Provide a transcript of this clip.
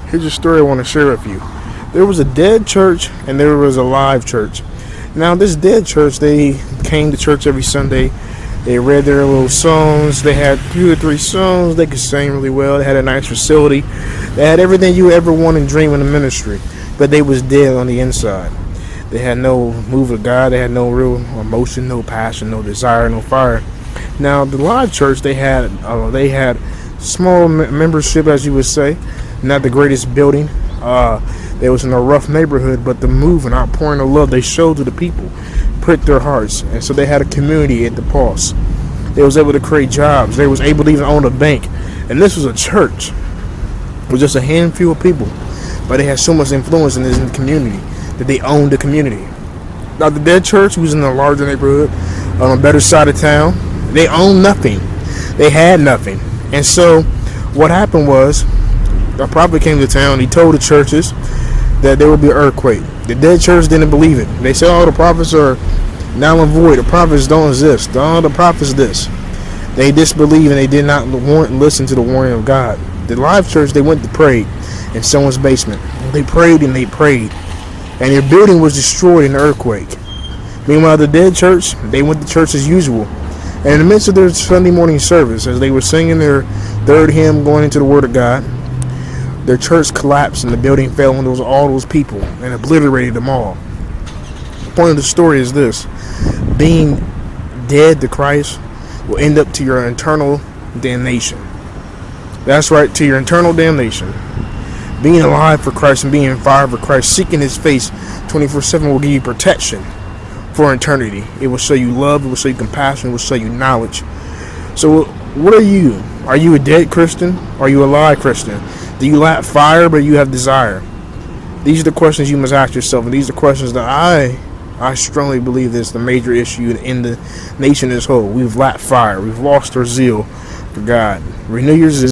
Here's a story I want to share with you. There was a dead church and there was a live church. Now, this dead church, they came to church every Sunday. They read their little songs. They had 2 or 3 songs. They could sing really well. They had a nice facility. They had everything you ever want and dream in the ministry. But they was dead on the inside. They had no move of God. They had no real emotion, no passion, no desire, no fire. Now, the live church, they had small membership, as you would say. Not the greatest building. They was in a rough neighborhood, but the move and outpouring of love they showed to the people pricked their hearts. And so they had a community at the pulse. They was able to create jobs. They was able to even own a bank. And this was a church with just a handful of people, but they had so much influence in the community that they owned the community. Now, the dead church, who was in a larger neighborhood on a better side of town, they owned nothing. They had nothing. And so what happened was, a prophet came to town. He told the churches that there would be an earthquake. The dead church didn't believe it. They said, "Oh, the prophets are null and void. The prophets don't exist. Oh, the prophets this." They disbelieved and they did not listen to the warning of God. The live church, they went to pray in someone's basement. They prayed and they prayed, and their building was destroyed in the earthquake. Meanwhile, the dead church, they went to church as usual. And in the midst of their Sunday morning service, as they were singing their third hymn, going into the Word of God, their church collapsed and the building fell on all those people and obliterated them all. The point of the story is this: being dead to Christ will end up to your eternal damnation. That's right, to your eternal damnation. Being alive for Christ and being on fire for Christ, seeking His face 24/7 will give you protection for eternity. It will show you love. It will show you compassion. It will show you knowledge. So what are you? Are you a dead Christian? Are you a live Christian? Do you lack fire but you have desire? These are the questions you must ask yourself, and these are the questions that I strongly believe is the major issue in the nation as a whole. We've lacked fire. We've lost our zeal for God. Renew your zeal.